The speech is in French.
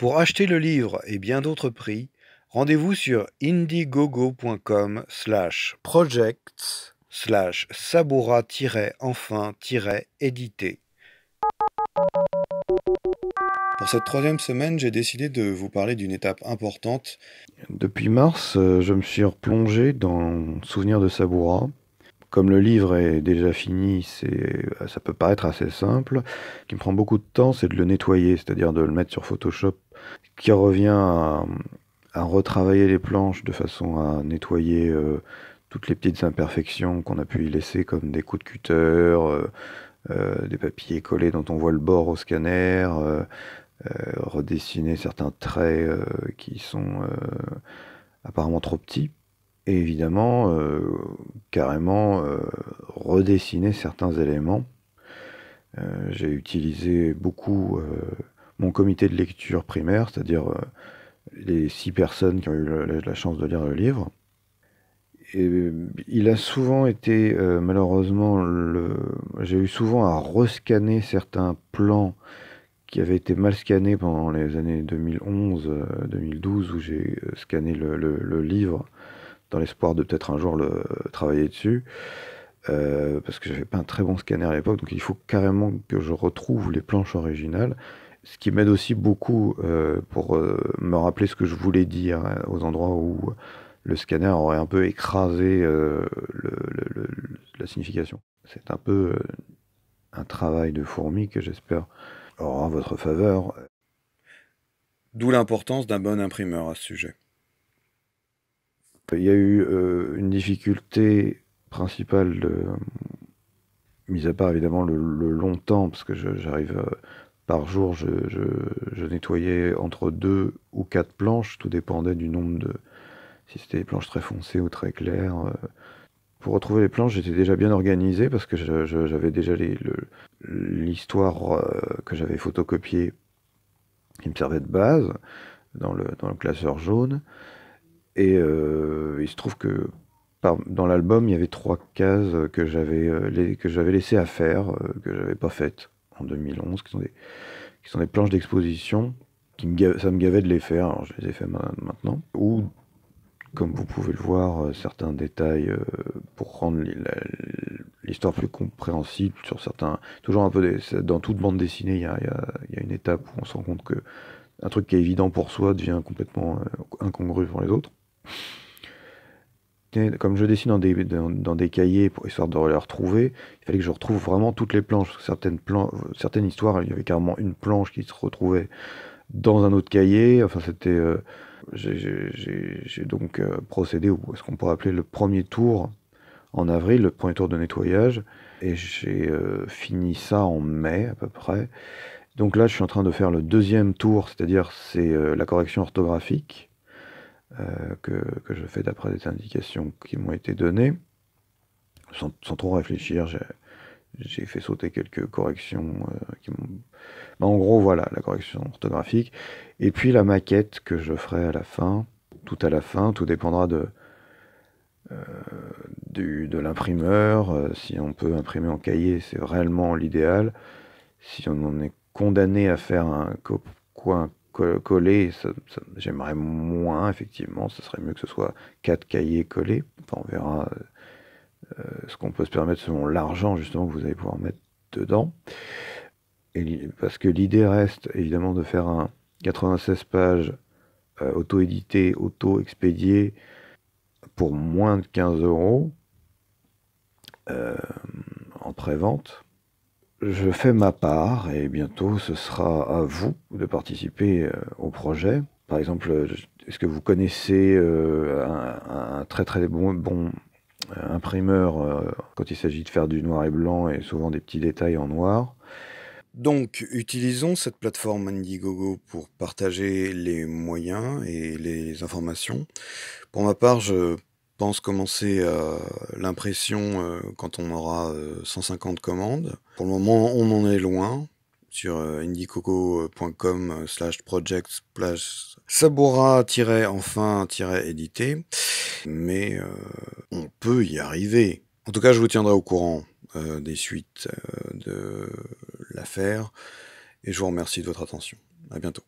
Pour acheter le livre et bien d'autres prix, rendez-vous sur indiegogo.com/projects/Sabura-enfin-édité. Pour cette troisième semaine, j'ai décidé de vous parler d'une étape importante. Depuis mars, je me suis replongé dans Souvenirs de Sabura. Comme le livre est déjà fini, ça peut paraître assez simple. Ce qui me prend beaucoup de temps, c'est de le nettoyer, c'est-à-dire de le mettre sur Photoshop, qui revient à retravailler les planches de façon à nettoyer toutes les petites imperfections qu'on a pu y laisser, comme des coups de cutter, des papiers collés dont on voit le bord au scanner, redessiner certains traits qui sont apparemment trop petits. Et évidemment, carrément redessiner certains éléments. J'ai utilisé beaucoup mon comité de lecture primaire, c'est-à-dire les 6 personnes qui ont eu la chance de lire le livre. Et il a souvent été, malheureusement, j'ai eu souvent à rescanner certains plans qui avaient été mal scannés pendant les années 2011-2012, où j'ai scanné le livre dans l'espoir de peut-être un jour le travailler dessus, parce que j'avais pas un très bon scanner à l'époque, donc il faut carrément que je retrouve les planches originales, ce qui m'aide aussi beaucoup pour me rappeler ce que je voulais dire aux endroits où le scanner aurait un peu écrasé la signification. C'est un peu un travail de fourmi que j'espère aura votre faveur. D'où l'importance d'un bon imprimeur à ce sujet. Il y a eu une difficulté principale, mis à part évidemment le long temps, parce que j'arrive par jour, je nettoyais entre 2 ou 4 planches, tout dépendait du nombre de... si c'était des planches très foncées ou très claires. Pour retrouver les planches, j'étais déjà bien organisé, parce que j'avais déjà l'histoire que j'avais photocopiée, qui me servait de base, dans le classeur jaune. Et il se trouve que dans l'album, il y avait 3 cases que j'avais laissées à faire, que j'avais pas faites en 2011, qui sont des planches d'exposition. Ça me gavait de les faire, alors je les ai fait maintenant. Ou, comme vous pouvez le voir, certains détails pour rendre l'histoire plus compréhensible sur certains... Toujours un peu dans toute bande dessinée, il y a une étape où on se rend compte que un truc qui est évident pour soi devient complètement incongru pour les autres. Comme je dessine dans des cahiers, histoire de les retrouver, il fallait que je retrouve vraiment toutes les planches. Certaines histoires, il y avait carrément une planche qui se retrouvait dans un autre cahier. Enfin, c'était... j'ai donc procédé à ce qu'on pourrait appeler le premier tour en avril, le premier tour de nettoyage. Et j'ai fini ça en mai à peu près. Donc là, je suis en train de faire le deuxième tour, c'est-à-dire la correction orthographique. Que je fais d'après des indications qui m'ont été données. Sans trop réfléchir, j'ai fait sauter quelques corrections qui m'ont... En gros, voilà, la correction orthographique. Et puis la maquette que je ferai à la fin, tout dépendra de l'imprimeur. Si on peut imprimer en cahier, c'est réellement l'idéal. Si on en est condamné à faire un coin collé, j'aimerais moins, effectivement. Ce serait mieux que ce soit 4 cahiers collés. Enfin, on verra ce qu'on peut se permettre selon l'argent, justement, que vous allez pouvoir mettre dedans. Parce que l'idée reste, évidemment, de faire un 96 pages auto-édité, auto-expédié pour moins de 15 € en pré-vente. Je fais ma part, et bientôt ce sera à vous de participer au projet. Par exemple, est-ce que vous connaissez un très très bon imprimeur quand il s'agit de faire du noir et blanc et souvent des petits détails en noir? Donc, utilisons cette plateforme Indiegogo pour partager les moyens et les informations. Pour ma part, je pense commencer l'impression quand on aura 150 commandes. Pour le moment, on en est loin. Sur indiegogo.com/projects/Sabura-enfin-édité. Mais on peut y arriver. En tout cas, je vous tiendrai au courant des suites de l'affaire. Et je vous remercie de votre attention. À bientôt.